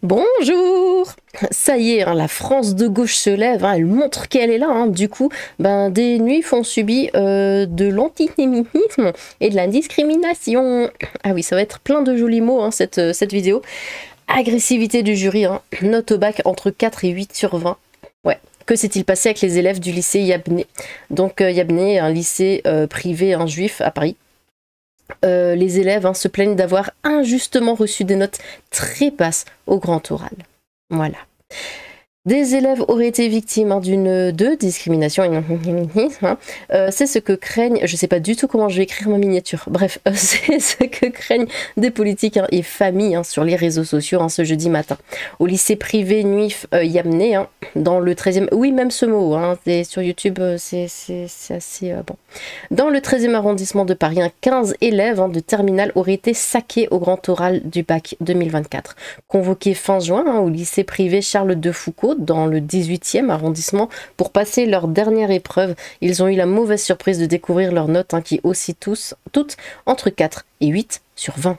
Bonjour! Ça y est, hein, la France de gauche se lève, hein, elle montre qu'elle est là. Hein. Du coup, des nuits ont subi de l'antisémitisme et de la discrimination. Ah oui, ça va être plein de jolis mots, hein, cette vidéo. Agressivité du jury, hein, note au bac entre 4 et 8 sur 20. Ouais. Que s'est-il passé avec les élèves du lycée Yabné? Donc Yabné, un lycée privé, un juif à Paris. Les élèves se plaignent d'avoir injustement reçu des notes très basses au grand oral. Voilà. Des élèves auraient été victimes d'une discrimination et c'est ce que craignent, je sais pas du tout comment je vais écrire ma miniature, bref, c'est ce que craignent des politiques et familles sur les réseaux sociaux ce jeudi matin. Au lycée privé Nuif Yamné, dans le 13e, oui même ce mot, sur YouTube c'est assez bon. Dans le 13e arrondissement de Paris, 15 élèves de terminale auraient été saqués au grand oral du bac 2024. Convoqués fin juin au lycée privé Charles de Foucault, dans le 18e arrondissement, pour passer leur dernière épreuve, ils ont eu la mauvaise surprise de découvrir leurs notes qui oscillent toutes entre 4 et 8 sur 20.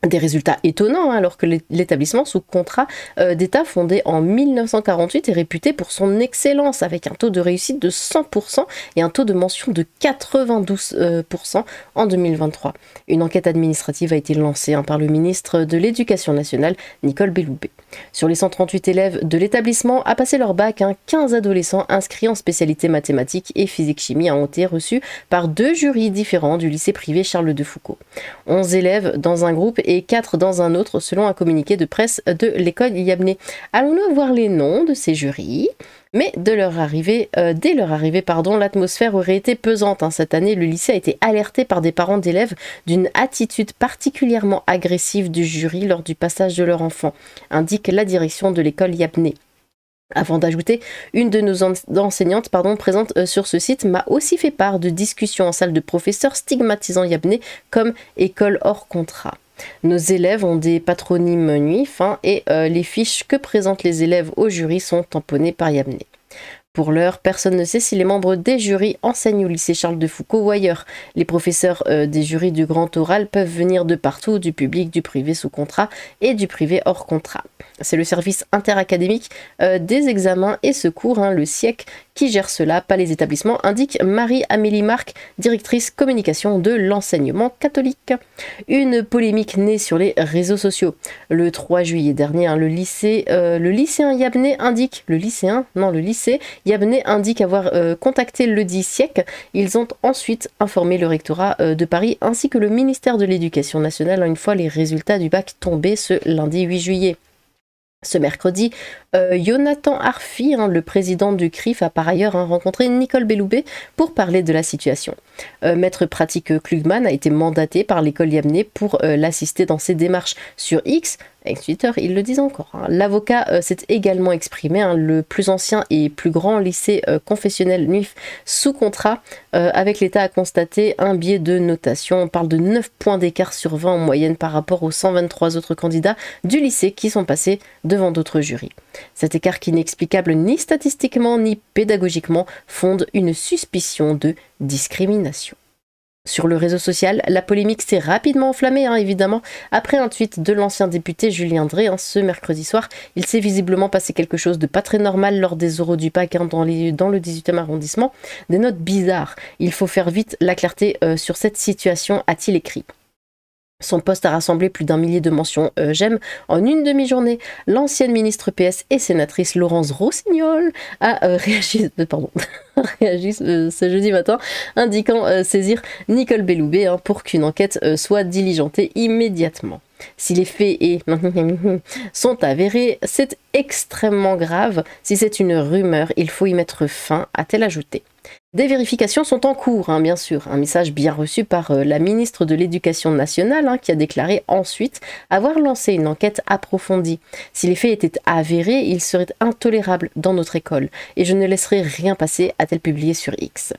Des résultats étonnants, alors que l'établissement sous contrat d'État fondé en 1948 est réputé pour son excellence, avec un taux de réussite de 100% et un taux de mention de 92% en 2023. Une enquête administrative a été lancée par le ministre de l'Éducation nationale, Nicole Belloubet. Sur les 138 élèves de l'établissement à passer leur bac, 15 adolescents inscrits en spécialité mathématiques et physique-chimie ont été reçus par 2 jurys différents du lycée privé Charles de Foucault. 11 élèves dans un groupe et 4 dans un autre, selon un communiqué de presse de l'école Yabné. Allons-nous voir les noms de ces jurys? Mais dès leur arrivée, l'atmosphère aurait été pesante. Cette année, le lycée a été alerté par des parents d'élèves d'une attitude particulièrement agressive du jury lors du passage de leur enfant, indique la direction de l'école Yabné. Avant d'ajouter, une de nos enseignantes présente sur ce site m'a aussi fait part de discussions en salle de professeurs stigmatisant Yabné comme école hors contrat. Nos élèves ont des patronymes nuifs et les fiches que présentent les élèves au jury sont tamponnées par Yabné. Pour l'heure, personne ne sait si les membres des jurys enseignent au lycée Charles de Foucault ou ailleurs. Les professeurs des jurys du grand oral peuvent venir de partout, du public, du privé sous contrat et du privé hors contrat. C'est le service interacadémique des examens et secours, le SIEC, qui gère cela, pas les établissements, indique Marie-Amélie Marc, directrice communication de l'enseignement catholique. Une polémique née sur les réseaux sociaux. Le 3 juillet dernier, le lycée Yabné indique avoir contacté le dit SIEC. Ils ont ensuite informé le rectorat de Paris ainsi que le ministère de l'Éducation nationale une fois les résultats du bac tombés ce lundi 8 juillet. Ce mercredi, Jonathan Arfi, le président du CRIF, a par ailleurs rencontré Nicole Belloubet pour parler de la situation. Maître Pratique Klugman a été mandaté par l'école Yabné pour l'assister dans ses démarches sur X. Avec Twitter, ils le disent encore. L'avocat s'est également exprimé, le plus ancien et plus grand lycée confessionnel NUIF sous contrat avec l'État a constaté un biais de notation. On parle de 9 points d'écart sur 20 en moyenne par rapport aux 123 autres candidats du lycée qui sont passés devant d'autres jurys. Cet écart qui n'est explicable ni statistiquement ni pédagogiquement fonde une suspicion de discrimination. Sur le réseau social, la polémique s'est rapidement enflammée, évidemment, après un tweet de l'ancien député Julien Drey ce mercredi soir. Il s'est visiblement passé quelque chose de pas très normal lors des oraux du bac dans le 18e arrondissement. Des notes bizarres. Il faut faire vite la clarté sur cette situation, a-t-il écrit. Son post a rassemblé plus d'1 millier de mentions j'aime en une demi-journée. L'ancienne ministre PS et sénatrice Laurence Rossignol a réagi ce jeudi matin, indiquant saisir Nicole Belloubet pour qu'une enquête soit diligentée immédiatement. Si les faits sont avérés, c'est extrêmement grave. Si c'est une rumeur, il faut y mettre fin, a-t-elle ajouté. Des vérifications sont en cours, bien sûr. Un message bien reçu par la ministre de l'Éducation nationale qui a déclaré ensuite avoir lancé une enquête approfondie. Si les faits étaient avérés, ils seraient intolérables dans notre école et je ne laisserai rien passer, a-t-elle publié sur X.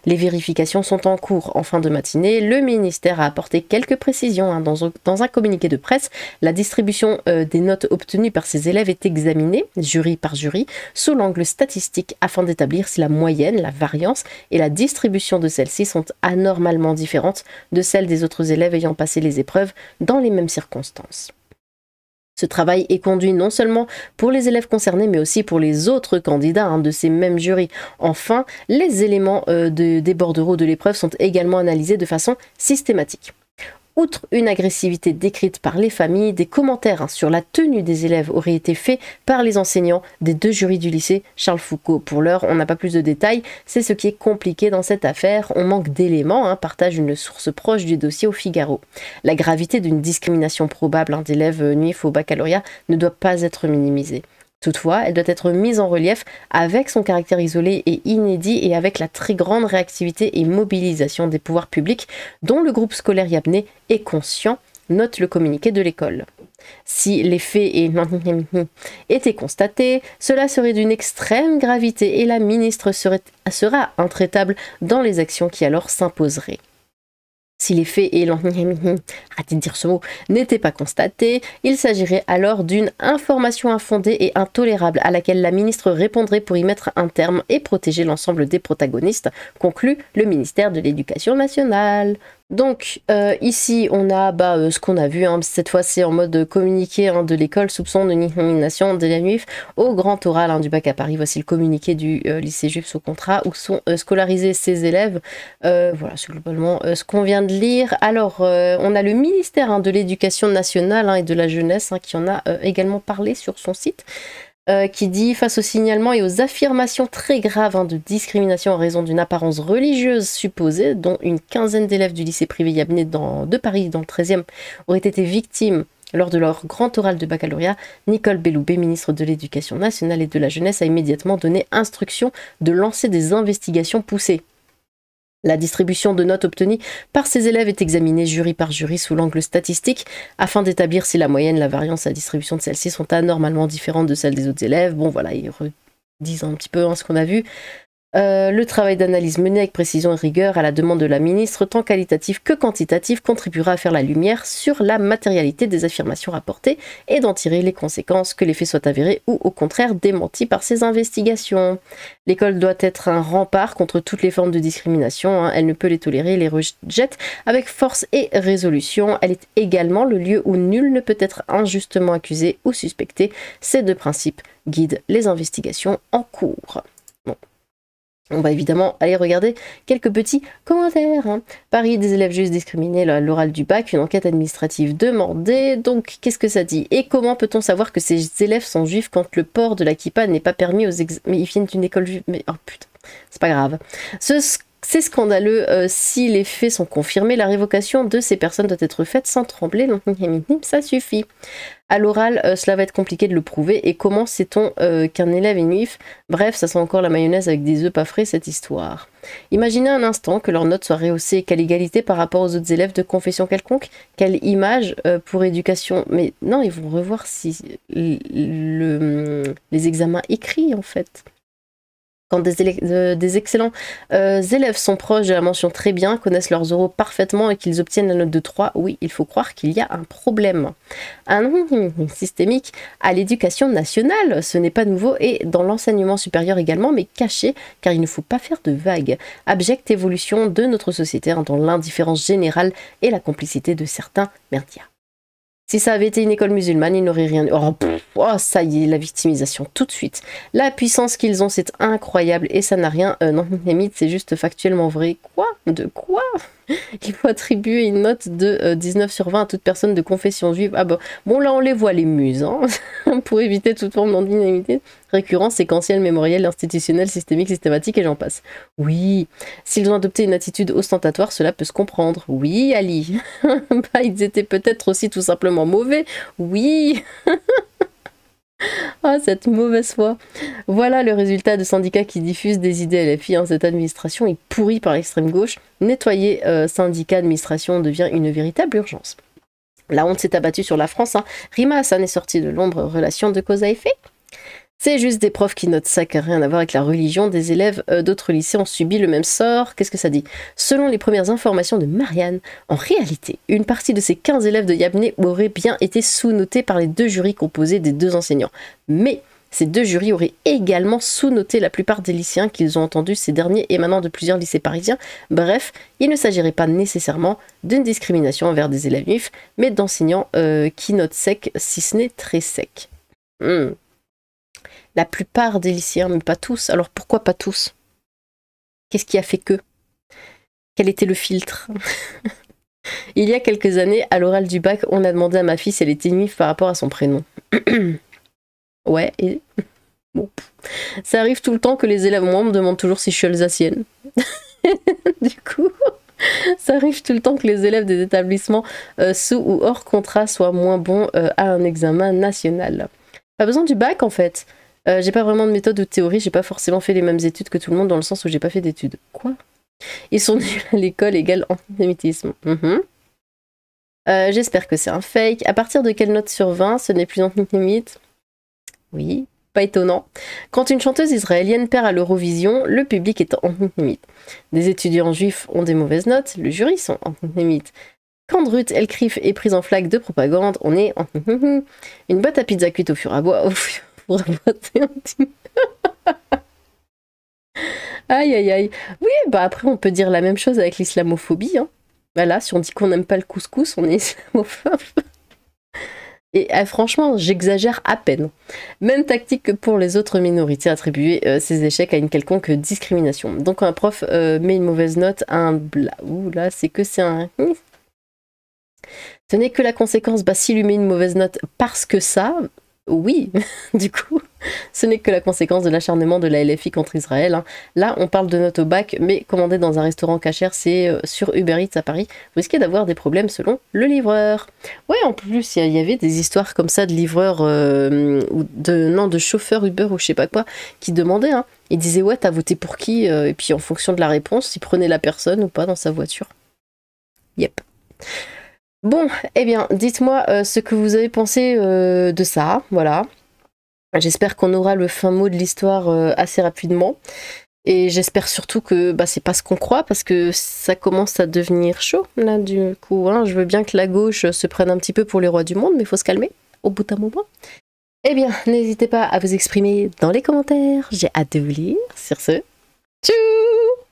Les vérifications sont en cours. En fin de matinée, le ministère a apporté quelques précisions dans un communiqué de presse. La distribution des notes obtenues par ces élèves est examinée, jury par jury, sous l'angle statistique afin d'établir si la moyenne, la variance et la distribution de celles-ci sont anormalement différentes de celles des autres élèves ayant passé les épreuves dans les mêmes circonstances. Ce travail est conduit non seulement pour les élèves concernés, mais aussi pour les autres candidats de ces mêmes jurys. Enfin, les éléments des bordereaux de l'épreuve sont également analysés de façon systématique. Outre une agressivité décrite par les familles, des commentaires sur la tenue des élèves auraient été faits par les enseignants des 2 jurys du lycée Charles Foucault. Pour l'heure, on n'a pas plus de détails, c'est ce qui est compliqué dans cette affaire, on manque d'éléments, partage une source proche du dossier au Figaro. La gravité d'une discrimination probable d'élèves nuifs au baccalauréat ne doit pas être minimisée. Toutefois, elle doit être mise en relief avec son caractère isolé et inédit et avec la très grande réactivité et mobilisation des pouvoirs publics dont le groupe scolaire Yabné est conscient, note le communiqué de l'école. Si les faits étaient constatés, cela serait d'une extrême gravité et la ministre sera intraitable dans les actions qui alors s'imposeraient. Si les faits et arrêtez de dire ce mot, n'étaient pas constatés, il s'agirait alors d'une information infondée et intolérable à laquelle la ministre répondrait pour y mettre un terme et protéger l'ensemble des protagonistes, conclut le ministère de l'Éducation nationale. Donc ici on a ce qu'on a vu, cette fois c'est en mode communiqué de l'école, soupçon de discrimination d'élèves juifs au grand oral du bac à Paris. Voici le communiqué du lycée juif sous contrat où sont scolarisés ces élèves. Voilà, c'est globalement ce qu'on vient de lire. Alors on a le ministère de l'Éducation nationale et de la jeunesse qui en a également parlé sur son site. Qui dit « Face aux signalements et aux affirmations très graves de discrimination en raison d'une apparence religieuse supposée, dont une quinzaine d'élèves du lycée privé Yabné de Paris, dans le 13e, auraient été victimes lors de leur grand oral de baccalauréat, Nicole Belloubet, ministre de l'Éducation nationale et de la jeunesse, a immédiatement donné instruction de lancer des investigations poussées. La distribution de notes obtenues par ces élèves est examinée jury par jury sous l'angle statistique afin d'établir si la moyenne, la variance et la distribution de celles-ci sont anormalement différentes de celles des autres élèves. » Bon voilà, ils redisent un petit peu ce qu'on a vu. Le travail d'analyse mené avec précision et rigueur à la demande de la ministre, tant qualitatif que quantitatif, contribuera à faire la lumière sur la matérialité des affirmations rapportées et d'en tirer les conséquences, que les faits soient avérés ou au contraire démentis par ces investigations. L'école doit être un rempart contre toutes les formes de discrimination, elle ne peut les tolérer et les rejette avec force et résolution. Elle est également le lieu où nul ne peut être injustement accusé ou suspecté. Ces 2 principes guident les investigations en cours. On va évidemment aller regarder quelques petits commentaires. Paris, des élèves juifs discriminés à l'oral du bac, une enquête administrative demandée. Donc, qu'est-ce que ça dit? Et comment peut-on savoir que ces élèves sont juifs quand le port de la kippa n'est pas permis aux Mais ils viennent d'une école juive. Mais oh putain, c'est pas grave. C'est scandaleux. Si les faits sont confirmés, la révocation de ces personnes doit être faite sans trembler. Donc, ça suffit. À l'oral, cela va être compliqué de le prouver. Et comment sait-on qu'un élève est juif? Bref, ça sent encore la mayonnaise avec des œufs pas frais, cette histoire. Imaginez un instant que leurs notes soient rehaussées. Quelle égalité par rapport aux autres élèves de confession quelconque? Quelle image pour éducation? Mais non, ils vont revoir si les examens écrits, en fait. Quand des excellents élèves sont proches de la mention très bien, connaissent leurs oraux parfaitement et qu'ils obtiennent la note de 3, oui, il faut croire qu'il y a un problème. Un systémique à l'éducation nationale, ce n'est pas nouveau, et dans l'enseignement supérieur également, mais caché, car il ne faut pas faire de vagues. Abjecte évolution de notre société dans l'indifférence générale et la complicité de certains merdias. Si ça avait été une école musulmane, ils n'auraient rien eu. Oh, ça y est, la victimisation, tout de suite. La puissance qu'ils ont, c'est incroyable. Et ça n'a rien... non, limite, c'est juste factuellement vrai. Quoi? De quoi? Il faut attribuer une note de 19 sur 20 à toute personne de confession juive. Ah bon, là, on les voit, les muses. Pour éviter toute forme d'andinamité récurrente, séquentielle, mémorielle, institutionnelle, systémique, systématique, et j'en passe. Oui, s'ils ont adopté une attitude ostentatoire, cela peut se comprendre. Oui, Ali. Ils étaient peut-être aussi tout simplement mauvais. Oui. Ah, cette mauvaise foi. Voilà le résultat de syndicats qui diffusent des idées LFI. Cette administration est pourrie par l'extrême gauche. Nettoyer syndicat administration devient une véritable urgence. La honte s'est abattue sur la France. Rima Hassan est sortie de l'ombre, relation de cause à effet. C'est juste des profs qui notent ça, qui n'a rien à voir avec la religion. Des élèves d'autres lycées ont subi le même sort. Qu'est-ce que ça dit? Selon les premières informations de Marianne, en réalité, une partie de ces 15 élèves de Yabné auraient bien été sous-notés par les 2 jurys composés des 2 enseignants. Mais Ces deux jurys auraient également sous-noté la plupart des lycéens qu'ils ont entendus, ces derniers émanant de plusieurs lycées parisiens. Bref, il ne s'agirait pas nécessairement d'une discrimination envers des élèves juifs, mais d'enseignants qui notent sec, si ce n'est très sec. La plupart des lycéens, mais pas tous. Alors pourquoi pas tous? Qu'est-ce qui a fait que? Quel était le filtre? Il y a quelques années, à l'oral du bac, on a demandé à ma fille si elle était juive par rapport à son prénom. Ouais, et... Bon. Ça arrive tout le temps que les élèves, moi, me demandent toujours si je suis alsacienne. Du coup, ça arrive tout le temps que les élèves des établissements sous ou hors contrat soient moins bons à un examen national. Pas besoin du bac, en fait. J'ai pas vraiment de méthode ou de théorie, j'ai pas forcément fait les mêmes études que tout le monde dans le sens où j'ai pas fait d'études. Quoi? Ils sont nuls à l'école égale antisémitisme. J'espère que c'est un fake. À partir de quelle note sur 20 ce n'est plus antisémite? Oui, pas étonnant. Quand une chanteuse israélienne perd à l'Eurovision, le public est antisémite. Des étudiants juifs ont des mauvaises notes, le jury sont antisémites. Quand Ruth Elkrif est prise en flaque de propagande, on est antisémite. Une boîte à pizza cuite au fur et à bois. Aïe aïe aïe. Oui, bah après on peut dire la même chose avec l'islamophobie. Hein. Voilà, si on dit qu'on n'aime pas le couscous, on est islamophobe. Et franchement, j'exagère à peine. Même tactique que pour les autres minorités, attribuer ces échecs à une quelconque discrimination. Donc quand un prof met une mauvaise note à un bla... Ouh là, c'est que c'est un... Ce n'est que la conséquence, bah s'il lui met une mauvaise note parce que ça... Oui, du coup, ce n'est que la conséquence de l'acharnement de la LFI contre Israël. Hein. Là, on parle de notes au bac, mais commandé dans un restaurant cachère, c'est sur Uber Eats à Paris. Vous risquez d'avoir des problèmes selon le livreur. Ouais, en plus, il y avait des histoires comme ça de livreurs, ou de chauffeurs Uber ou je sais pas quoi, qui demandaient. Hein. Ils disaient, ouais, t'as voté pour qui? Et puis en fonction de la réponse, ils prenaient la personne ou pas dans sa voiture. Yep. Bon, eh bien, dites-moi ce que vous avez pensé de ça, voilà. J'espère qu'on aura le fin mot de l'histoire assez rapidement. Et j'espère surtout que bah, c'est pas ce qu'on croit, parce que ça commence à devenir chaud, là, du coup. Hein. Je veux bien que la gauche se prenne un petit peu pour les rois du monde, mais il faut se calmer, au bout d'un moment. Eh bien, n'hésitez pas à vous exprimer dans les commentaires. J'ai hâte de vous lire. Sur ce, tchou!